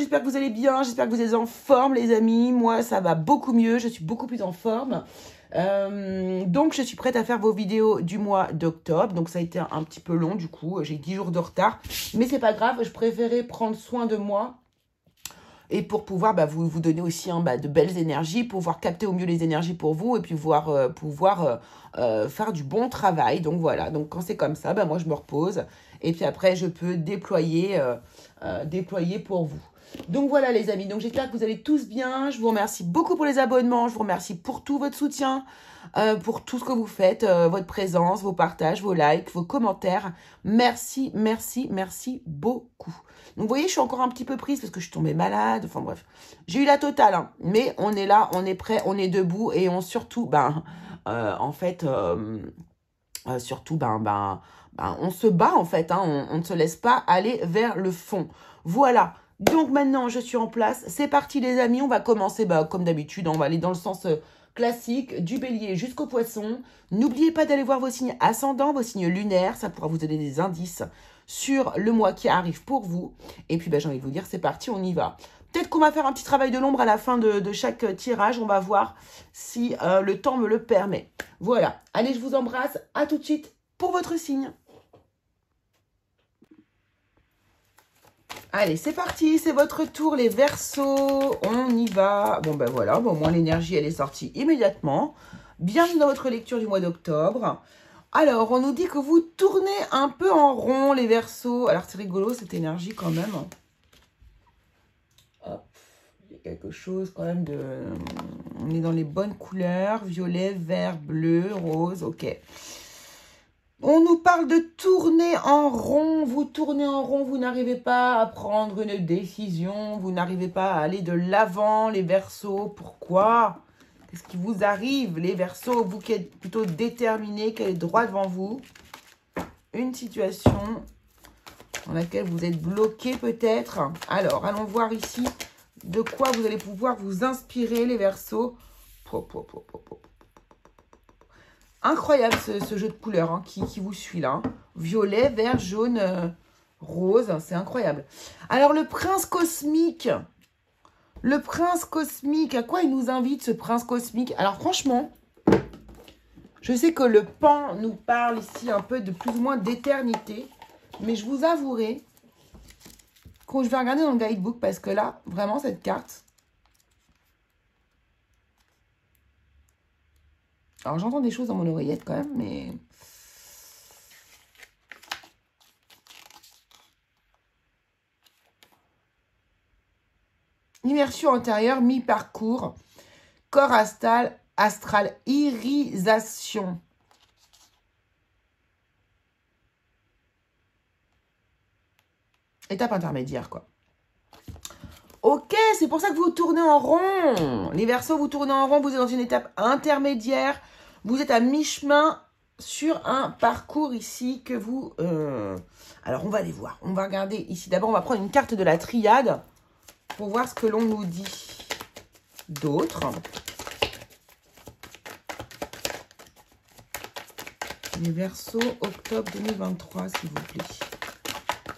j'espère que vous allez bien, j'espère que vous êtes en forme les amis. Moi ça va beaucoup mieux, je suis beaucoup plus en forme. Donc je suis prête à faire vos vidéos du mois d'octobre. Donc ça a été un petit peu long du coup, j'ai 10 jours de retard. Mais c'est pas grave, je préférais prendre soin de moi. Et pour pouvoir vous donner aussi de belles énergies, pouvoir capter au mieux les énergies pour vous et puis pouvoir faire du bon travail. Donc voilà, donc quand c'est comme ça, moi je me repose et puis après je peux déployer pour vous. Donc voilà les amis, donc j'espère que vous allez tous bien. Je vous remercie beaucoup pour les abonnements, je vous remercie pour tout votre soutien, pour tout ce que vous faites, votre présence, vos partages, vos likes, vos commentaires. Merci, merci, merci beaucoup. Donc, vous voyez, je suis encore un petit peu prise parce que je suis tombée malade. Enfin, bref. J'ai eu la totale, hein. Mais on est là, on est prêt, on est debout. Et on surtout, on se bat, en fait. Hein. On ne se laisse pas aller vers le fond. Voilà. Donc, maintenant, je suis en place. C'est parti, les amis. On va commencer, comme d'habitude. On va aller dans le sens classique, du bélier jusqu'au poisson. N'oubliez pas d'aller voir vos signes ascendants, vos signes lunaires. Ça pourra vous donner des indices sur le mois qui arrive pour vous. Et puis, j'ai envie de vous dire, c'est parti, on y va. Peut-être qu'on va faire un petit travail de l'ombre à la fin de chaque tirage. On va voir si le temps me le permet. Voilà. Allez, je vous embrasse. À tout de suite pour votre signe. Allez, c'est parti. C'est votre tour, les Verseaux. On y va. Bon, voilà. Bon, au moins, l'énergie, elle est sortie immédiatement. Bienvenue dans votre lecture du mois d'octobre. Alors, on nous dit que vous tournez un peu en rond, les Verseaux. Alors, c'est rigolo, cette énergie, quand même. Hop, il y a quelque chose, quand même, de... On est dans les bonnes couleurs. Violet, vert, bleu, rose, ok. On nous parle de tourner en rond. Vous tournez en rond, vous n'arrivez pas à prendre une décision. Vous n'arrivez pas à aller de l'avant, les Verseaux. Pourquoi ? Qu'est-ce qui vous arrive, les Verseaux? Vous qui êtes plutôt déterminés, qui êtes droit devant vous. Une situation dans laquelle vous êtes bloqué peut-être. Alors, allons voir ici de quoi vous allez pouvoir vous inspirer, les Verseaux. Incroyable ce jeu de couleurs hein, qui vous suit là. Violet, vert, jaune, rose. C'est incroyable. Alors, le prince cosmique... Le prince cosmique, à quoi il nous invite ce prince cosmique? Alors franchement, je sais que le pan nous parle ici un peu de plus ou moins d'éternité. Mais je vous avouerai que je vais regarder dans le guidebook parce que là, vraiment cette carte... Alors j'entends des choses dans mon oreillette quand même, mais... Immersion intérieure, mi-parcours, corps astral, irisation. Étape intermédiaire, quoi. Ok, c'est pour ça que vous tournez en rond. Les Verseaux, vous tournez en rond, vous êtes dans une étape intermédiaire. Vous êtes à mi-chemin sur un parcours ici que vous... Alors, on va aller voir. On va regarder ici. D'abord, on va prendre une carte de la triade pour voir ce que l'on nous dit d'autre. Les Verseaux, octobre 2023, s'il vous plaît.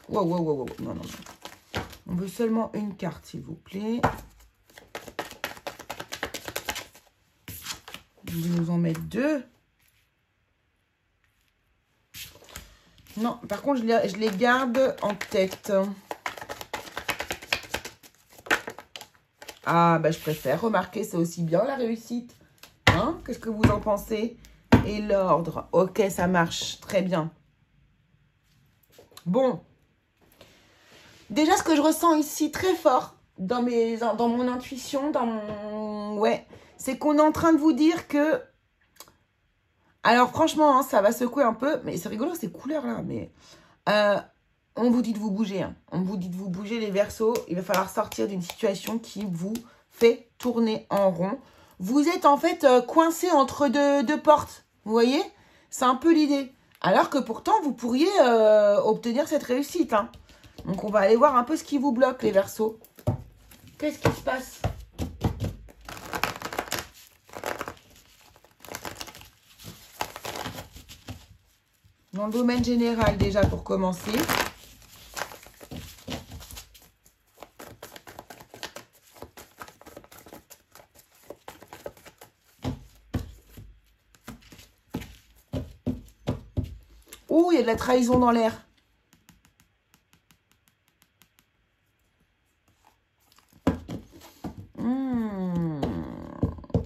Wow. Non. On veut seulement une carte, s'il vous plaît. Vous voulez nous en mettre deux? Non, par contre, je les garde en tête. Ah, je préfère. Remarquez, c'est aussi bien la réussite. Hein? Qu'est-ce que vous en pensez? Et l'ordre. Ok, ça marche. Très bien. Bon. Déjà, ce que je ressens ici très fort dans mon intuition, Ouais, c'est qu'on est en train de vous dire que... Alors, franchement, hein, ça va secouer un peu. Mais c'est rigolo, ces couleurs-là. Mais on vous dit de vous bouger. Hein. On vous dit de vous bouger, les Verseaux. Il va falloir sortir d'une situation qui vous fait tourner en rond. Vous êtes en fait coincé entre deux portes. Vous voyez? C'est un peu l'idée. Alors que pourtant, vous pourriez obtenir cette réussite. Hein. Donc, on va aller voir un peu ce qui vous bloque, les Verseaux. Qu'est-ce qui se passe? Dans le domaine général, déjà, pour commencer. Oh, il y a de la trahison dans l'air.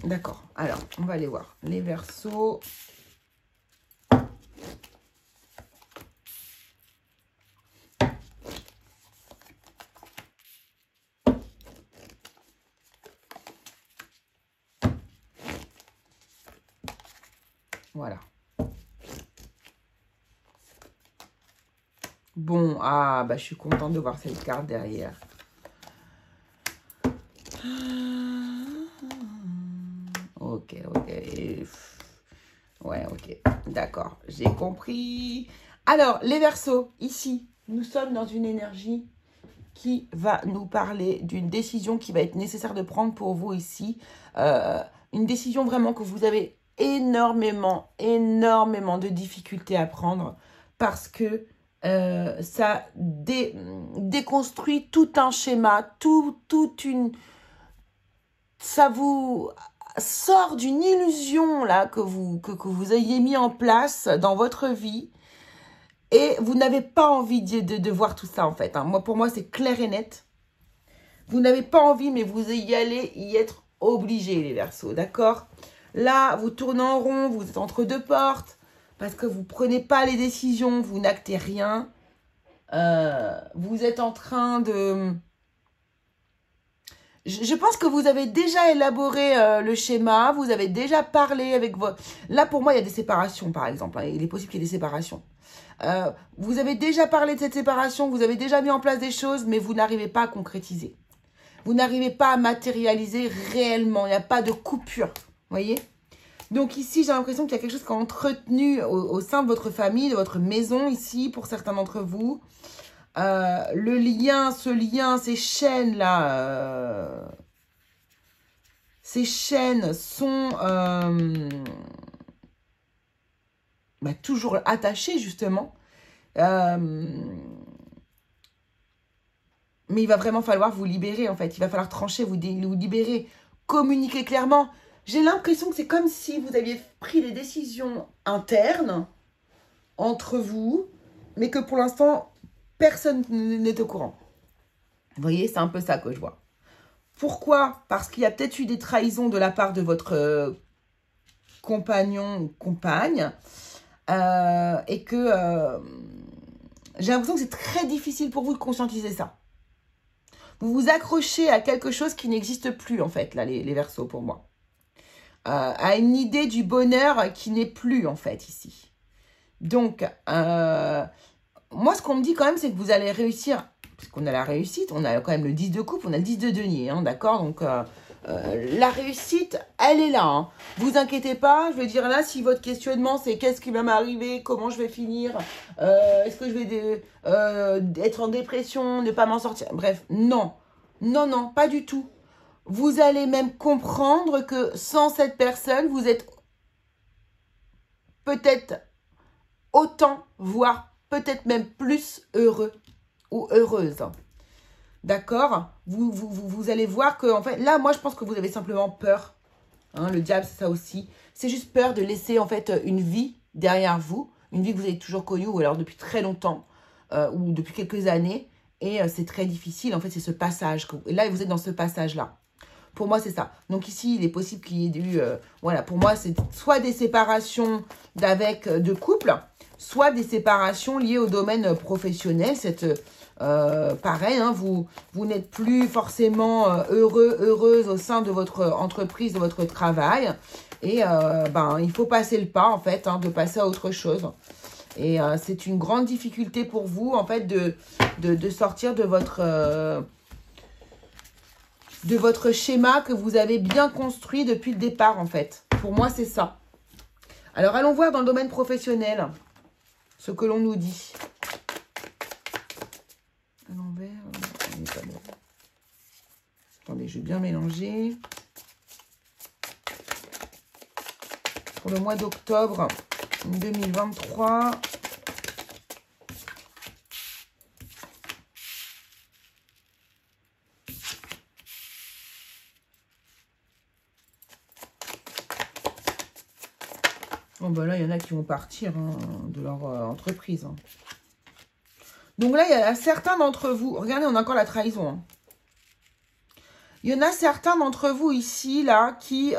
D'accord. Alors, on va aller voir. Les Verseaux. Voilà. Bon, ah, bah, je suis contente de voir cette carte derrière. Ok, ok. Ouais, ok. D'accord, j'ai compris. Alors, les Verseaux, ici, nous sommes dans une énergie qui va nous parler d'une décision qui va être nécessaire de prendre pour vous ici. Une décision vraiment que vous avez énormément de difficultés à prendre parce que ça déconstruit tout un schéma, ça vous sort d'une illusion là que vous ayez mis en place dans votre vie et vous n'avez pas envie de voir tout ça en fait. Hein. Pour moi, c'est clair et net. Vous n'avez pas envie, mais vous y allez y être obligé, les Verseaux, d'accord? Là, vous tournez en rond, vous êtes entre deux portes parce que vous ne prenez pas les décisions, vous n'actez rien. Vous êtes en train de... Je pense que vous avez déjà élaboré le schéma, vous avez déjà parlé avec votre... Là, pour moi, il y a des séparations, par exemple. Hein, il est possible qu'il y ait des séparations. Vous avez déjà parlé de cette séparation, vous avez déjà mis en place des choses, mais vous n'arrivez pas à concrétiser. Vous n'arrivez pas à matérialiser réellement. Il n'y a pas de coupure, vous voyez? Donc ici, j'ai l'impression qu'il y a quelque chose qui est entretenu au sein de votre famille, de votre maison ici, pour certains d'entre vous. Le lien, ce lien, ces chaînes-là, ces chaînes sont toujours attachées, justement. Mais il va vraiment falloir vous libérer, en fait. Il va falloir trancher, vous libérer, communiquer clairement. J'ai l'impression que c'est comme si vous aviez pris des décisions internes entre vous, mais que pour l'instant, personne n'est au courant. Vous voyez, c'est un peu ça que je vois. Pourquoi? Parce qu'il y a peut-être eu des trahisons de la part de votre compagnon ou compagne. Et que j'ai l'impression que c'est très difficile pour vous de conscientiser ça. Vous vous accrochez à quelque chose qui n'existe plus, en fait, là, les Verseaux, pour moi. À une idée du bonheur qui n'est plus, en fait, ici. Donc, moi, ce qu'on me dit quand même, c'est que vous allez réussir, parce qu'on a la réussite, on a quand même le 10 de coupe, on a le 10 de denier, hein, d'accord? Donc, la réussite, elle est là. Hein. Vous inquiétez pas, je veux dire là, si votre questionnement, c'est qu'est-ce qui va m'arriver, comment je vais finir, est-ce que je vais être en dépression, ne pas m'en sortir, bref, non. Non, non, pas du tout. Vous allez même comprendre que sans cette personne, vous êtes peut-être autant, voire peut-être même plus heureux ou heureuse. D'accord? Vous allez voir que, en fait, là, moi, je pense que vous avez simplement peur. Hein, le diable, c'est ça aussi. C'est juste peur de laisser, en fait, une vie derrière vous. Une vie que vous avez toujours connue, ou alors depuis très longtemps, ou depuis quelques années. Et c'est très difficile, en fait, c'est ce passage. Et là, vous êtes dans ce passage-là. Pour moi, c'est ça. Donc ici, il est possible qu'il y ait eu... voilà, pour moi, c'est soit des séparations de couples, soit des séparations liées au domaine professionnel. Pareil, hein, vous n'êtes plus forcément heureuse au sein de votre entreprise, de votre travail. Et il faut passer le pas, en fait, hein, de passer à autre chose. Et c'est une grande difficulté pour vous, en fait, de sortir de votre schéma que vous avez bien construit depuis le départ, en fait. Pour moi, c'est ça. Alors, allons voir dans le domaine professionnel ce que l'on nous dit. À l'envers, on n'est pas bon. Attendez, je vais bien mélanger. Pour le mois d'octobre 2023... Oh, bah là, il y en a qui vont partir hein, de leur entreprise. Hein. Donc là, il y a certains d'entre vous... Regardez, on a encore la trahison. Hein. Il y en a certains d'entre vous ici, là, qui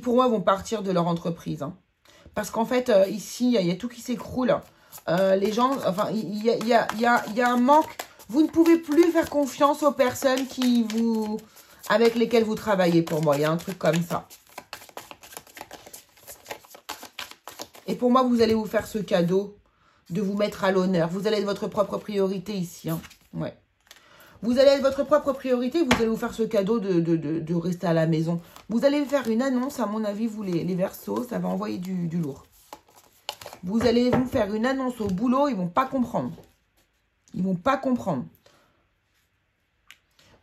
pour moi, vont partir de leur entreprise. Hein. Parce qu'en fait, ici, il y a tout qui s'écroule. Les gens... Enfin, il y a un manque... Vous ne pouvez plus faire confiance aux personnes avec lesquelles vous travaillez, pour moi. Il y a un truc comme ça. Et pour moi, vous allez vous faire ce cadeau de vous mettre à l'honneur. Vous allez être votre propre priorité ici. Hein. Ouais. Vous allez être votre propre priorité. Vous allez vous faire ce cadeau de rester à la maison. Vous allez faire une annonce, à mon avis, vous les Verseaux. Ça va envoyer du lourd. Vous allez vous faire une annonce au boulot. Ils ne vont pas comprendre. Ils ne vont pas comprendre.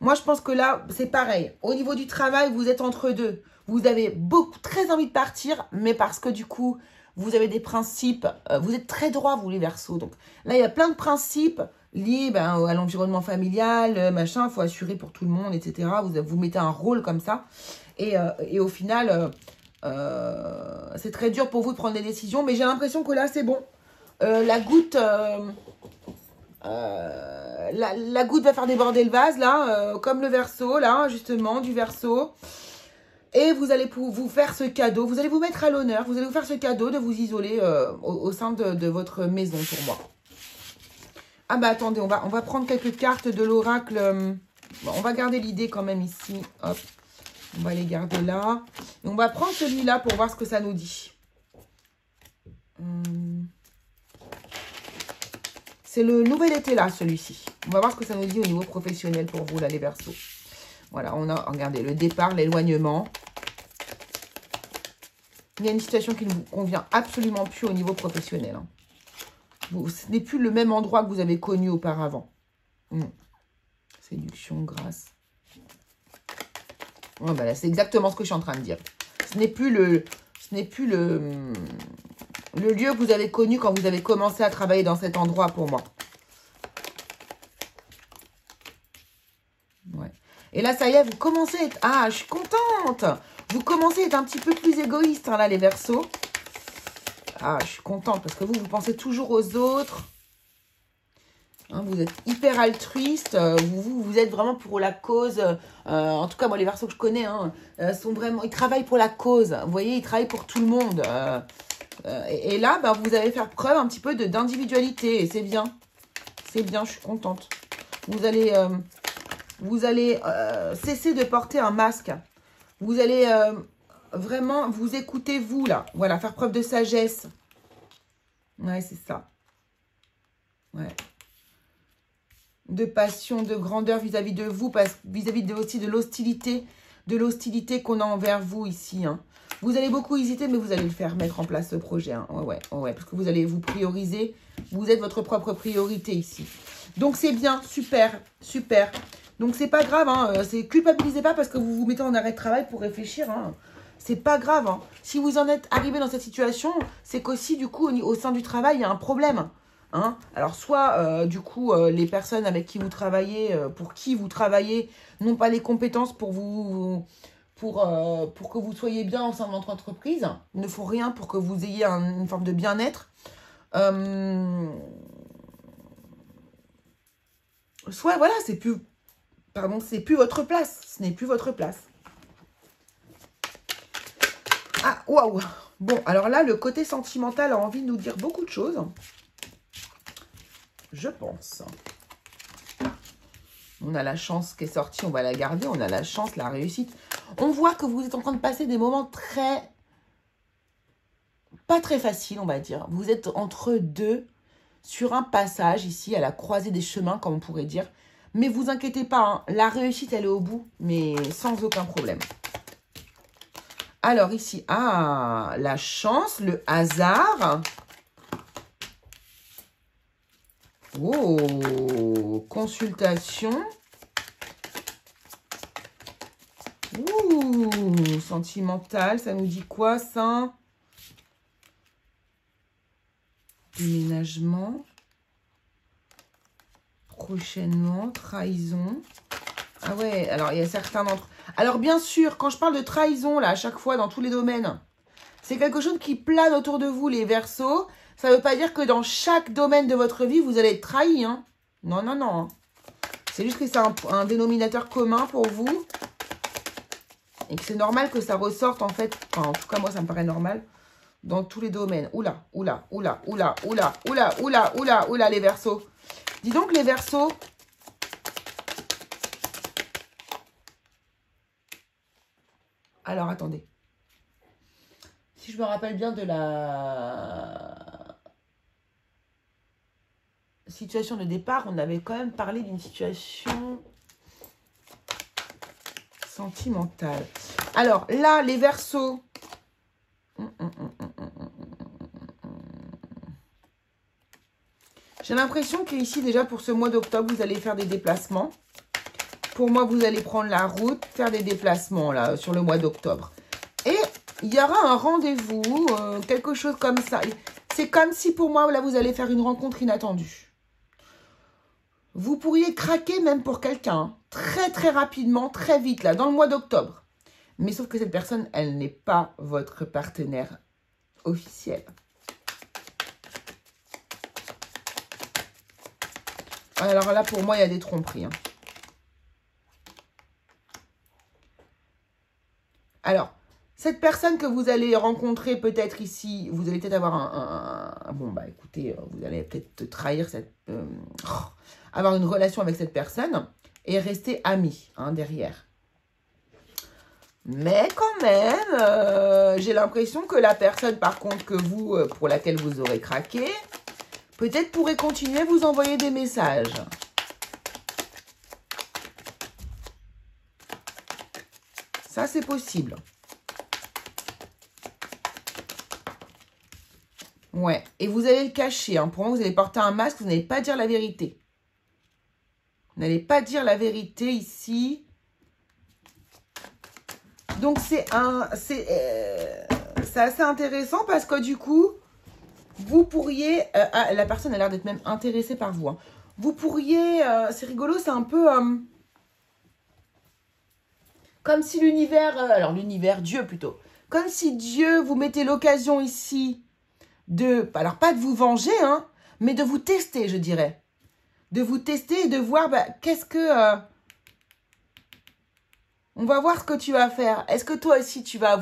Moi, je pense que là, c'est pareil. Au niveau du travail, vous êtes entre deux. Vous avez très envie de partir, mais parce que du coup... Vous avez des principes, vous êtes très droit, vous les Verseaux. Donc là, il y a plein de principes liés à l'environnement familial, machin, il faut assurer pour tout le monde, etc. Vous mettez un rôle comme ça. Et au final, c'est très dur pour vous de prendre des décisions. Mais j'ai l'impression que là, c'est bon. La goutte va faire déborder le vase, là, comme le Verseau, là, justement, du Verseau. Et vous allez vous faire ce cadeau, vous allez vous mettre à l'honneur, vous allez vous faire ce cadeau de vous isoler au sein de votre maison pour moi. Ah bah attendez, on va prendre quelques cartes de l'oracle. Bon, on va garder l'idée quand même ici. Hop, on va les garder là. Et on va prendre celui-là pour voir ce que ça nous dit. C'est le nouvel été là, celui-ci. On va voir ce que ça nous dit au niveau professionnel pour vous là, les Verseaux. Voilà, on a, regardez, le départ, l'éloignement. Il y a une situation qui ne vous convient absolument plus au niveau professionnel. Hein. Ce n'est plus le même endroit que vous avez connu auparavant. Séduction, grâce. Ouais, bah là, c'est exactement ce que je suis en train de dire. Ce n'est plus le lieu que vous avez connu quand vous avez commencé à travailler dans cet endroit pour moi. Ouais. Et là, ça y est, vous commencez à être... Ah, je suis contente. Vous commencez à être un petit peu plus égoïste, hein, là, les Verseaux. Ah, je suis contente parce que vous pensez toujours aux autres. Hein, vous êtes hyper altruiste. Vous êtes vraiment pour la cause. En tout cas, moi, les Verseaux que je connais, hein, ils travaillent pour la cause. Vous voyez, ils travaillent pour tout le monde. Et là, vous allez faire preuve un petit peu d'individualité. Et c'est bien. C'est bien, je suis contente. Vous allez cesser de porter un masque. Vous allez vraiment vous écouter, vous, là. Voilà, faire preuve de sagesse. Ouais, c'est ça. Ouais. De passion, de grandeur vis-à-vis de vous, vis-à-vis aussi de l'hostilité qu'on a envers vous ici. Hein. Vous allez beaucoup hésiter, mais vous allez le faire, mettre en place ce projet. Hein. Ouais, parce que vous allez vous prioriser. Vous êtes votre propre priorité ici. Donc, c'est bien, super, super. Donc, c'est pas grave, hein. Culpabilisez pas parce que vous vous mettez en arrêt de travail pour réfléchir. Hein. C'est pas grave. Hein. Si vous en êtes arrivé dans cette situation, c'est qu'aussi, du coup, au sein du travail, il y a un problème. Hein. Alors, soit, du coup, les personnes avec qui vous travaillez, pour qui vous travaillez, n'ont pas les compétences pour que vous soyez bien au sein de votre entreprise. Ils ne font rien pour que vous ayez une forme de bien-être. Soit, voilà, c'est plus votre place. Ce n'est plus votre place. Ah, waouh. Bon, alors là, le côté sentimental a envie de nous dire beaucoup de choses. Je pense. On a la chance qui est sortie, on va la garder. On a la chance, la réussite. On voit que vous êtes en train de passer des moments pas très faciles, on va dire. Vous êtes entre deux, sur un passage ici, à la croisée des chemins, comme on pourrait dire. Mais vous inquiétez pas, hein, la réussite, elle est au bout, mais sans aucun problème. Alors ici, la chance, le hasard. Oh, consultation. Ouh, sentimental, ça nous dit quoi ça? Déménagement. Prochainement, trahison. Ah ouais, alors il y a certains d'entre... Alors bien sûr, quand je parle de trahison, là, à chaque fois, dans tous les domaines, C'est quelque chose qui plane autour de vous, les Verseaux. Ça ne veut pas dire que dans chaque domaine de votre vie, vous allez être trahi. Hein. Non, non, non. Hein. C'est juste que c'est un dénominateur commun pour vous. Et que c'est normal que ça ressorte, en fait. Enfin, en tout cas, moi, ça me paraît normal. Dans tous les domaines. Oula, oula, oula, oula, oula, oula, oula, oula, oula, les Verseaux. Dis donc, les Verseaux. Alors, attendez. Si je me rappelle bien de la situation de départ, on avait quand même parlé d'une situation sentimentale. Alors, là, les Verseaux. J'ai l'impression qu'ici, déjà, pour ce mois d'octobre, vous allez faire des déplacements. Pour moi, vous allez prendre la route, faire des déplacements, là, sur le mois d'octobre. Et il y aura un rendez-vous, quelque chose comme ça. C'est comme si, pour moi, là, vous allez faire une rencontre inattendue. Vous pourriez craquer même pour quelqu'un, hein, très, très rapidement, très vite, là, dans le mois d'octobre. Mais sauf que cette personne, elle n'est pas votre partenaire officiel. Alors là, pour moi, il y a des tromperies. Hein. Alors, cette personne que vous allez rencontrer peut-être ici, vous allez peut-être avoir bon, bah écoutez, vous allez peut-être trahir avoir une relation avec cette personne et rester amis hein, derrière. Mais quand même, j'ai l'impression que la personne, par contre, que vous, pour laquelle vous aurez craqué, peut-être pourrait continuer à vous envoyer des messages. Ça, c'est possible. Ouais. Et vous allez le cacher. Hein. Pour moi, vous allez porter un masque. Vous n'allez pas dire la vérité. Vous n'allez pas dire la vérité ici. Donc, c'est assez intéressant parce que du coup, vous pourriez... la personne a l'air d'être même intéressée par vous. Hein. Vous pourriez... c'est rigolo, c'est un peu... comme si l'univers... alors, l'univers, Dieu plutôt. Comme si Dieu vous mettait l'occasion ici de... Alors, pas de vous venger, hein, mais de vous tester, je dirais. De vous tester et de voir bah, qu'est-ce que... on va voir ce que tu vas faire. Est-ce que toi aussi, tu vas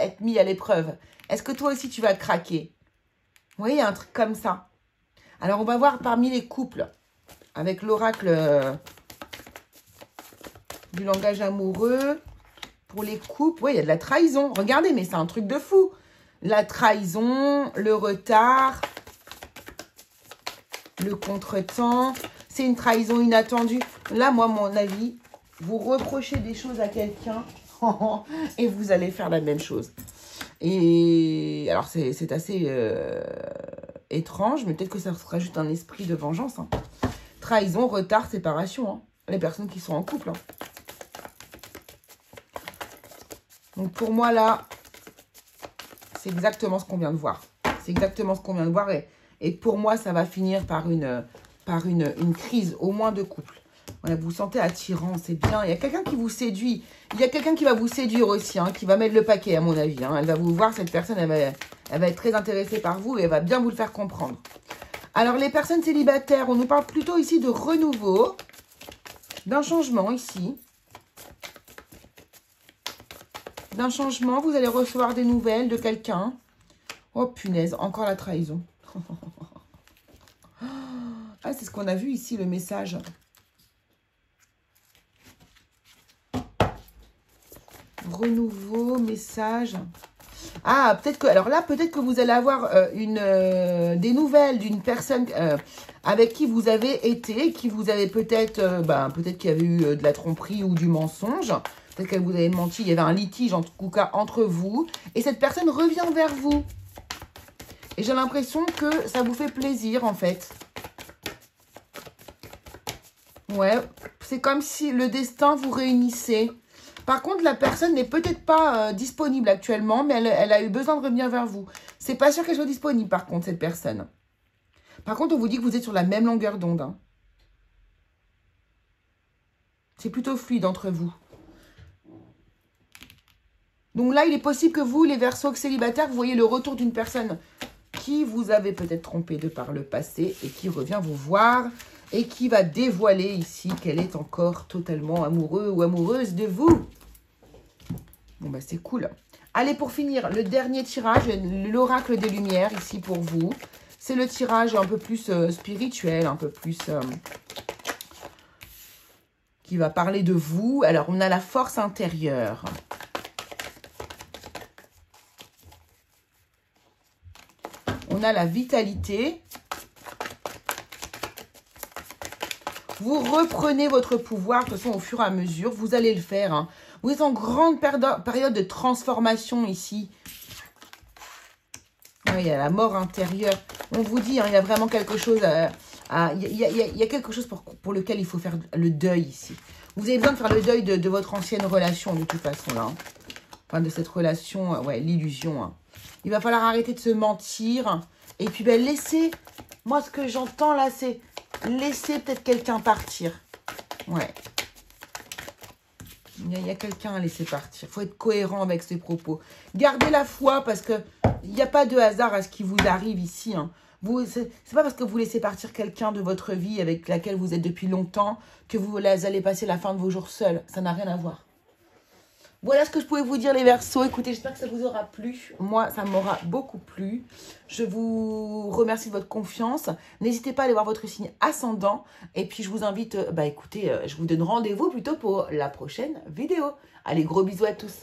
être mis à l'épreuve? Est-ce que toi aussi, tu vas craquer? Vous voyez, un truc comme ça. Alors, on va voir parmi les couples, avec l'oracle du langage amoureux. Pour les couples, oui, il y a de la trahison. Regardez, mais c'est un truc de fou. La trahison, le retard, le contretemps. C'est une trahison inattendue. Là, moi, mon avis, vous reprochez des choses à quelqu'un et vous allez faire la même chose. Et alors, c'est assez étrange, mais peut-être que ça sera juste un esprit de vengeance. Hein. Trahison, retard, séparation. Hein. Les personnes qui sont en couple. Hein. Donc, pour moi, là, c'est exactement ce qu'on vient de voir. C'est exactement ce qu'on vient de voir. Et pour moi, ça va finir par une crise, au moins de couple. Voilà, vous vous sentez attirant, c'est bien. Il y a quelqu'un qui vous séduit. Il y a quelqu'un qui va vous séduire aussi, hein, qui va mettre le paquet, à mon avis. Hein. Elle va vous voir, cette personne, elle va être très intéressée par vous et elle va bien vous le faire comprendre. Alors, les personnes célibataires, on nous parle plutôt ici de renouveau, d'un changement ici. D'un changement, vous allez recevoir des nouvelles de quelqu'un. Oh, punaise, encore la trahison. Ah, c'est ce qu'on a vu ici, le message. Renouveau, message. Ah, peut-être que... Alors là, peut-être que vous allez avoir des nouvelles d'une personne avec qui vous avez été, qui vous avez peut-être... peut-être qu'il y avait eu de la tromperie ou du mensonge. Peut-être qu'elle vous avait menti. Il y avait un litige, en tout cas, entre vous. Et cette personne revient vers vous. Et j'ai l'impression que ça vous fait plaisir, en fait. Ouais, c'est comme si le destin vous réunissait. Par contre, la personne n'est peut-être pas disponible actuellement, mais elle a eu besoin de revenir vers vous. C'est pas sûr qu'elle soit disponible, par contre, cette personne. Par contre, on vous dit que vous êtes sur la même longueur d'onde. Hein. C'est plutôt fluide entre vous. Donc là, il est possible que vous, les Verseaux célibataires, vous voyez le retour d'une personne qui vous avait peut-être trompé de par le passé et qui revient vous voir et qui va dévoiler ici qu'elle est encore totalement amoureux ou amoureuse de vous. Bon, bah c'est cool. Allez, pour finir, le dernier tirage, l'oracle des Lumières ici pour vous. C'est le tirage un peu plus spirituel, un peu plus... qui va parler de vous. Alors, on a la force intérieure. On a la vitalité. Vous reprenez votre pouvoir, de toute façon, au fur et à mesure. Vous allez le faire. Hein. Vous êtes en grande période de transformation ici. Ouais, il y a la mort intérieure. On vous dit, hein, il y a vraiment quelque chose... il y a quelque chose pour lequel il faut faire le deuil ici. Vous avez besoin de faire le deuil de votre ancienne relation, de toute façon, là. Hein. Enfin, de cette relation, ouais, l'illusion. Hein. Il va falloir arrêter de se mentir. Et puis, ben, laisser... Moi, ce que j'entends, là, c'est laisser peut-être quelqu'un partir. Ouais. Il y a quelqu'un à laisser partir. Il faut être cohérent avec ses propos. Gardez la foi parce que il n'y a pas de hasard à ce qui vous arrive ici. Hein. C'est pas parce que vous laissez partir quelqu'un de votre vie avec laquelle vous êtes depuis longtemps que vous allez passer la fin de vos jours seuls. Ça n'a rien à voir. Voilà ce que je pouvais vous dire les Verseaux. Écoutez, j'espère que ça vous aura plu. Moi, ça m'aura beaucoup plu. Je vous remercie de votre confiance. N'hésitez pas à aller voir votre signe ascendant. Et puis, je vous invite, écoutez, je vous donne rendez-vous plutôt pour la prochaine vidéo. Allez, gros bisous à tous.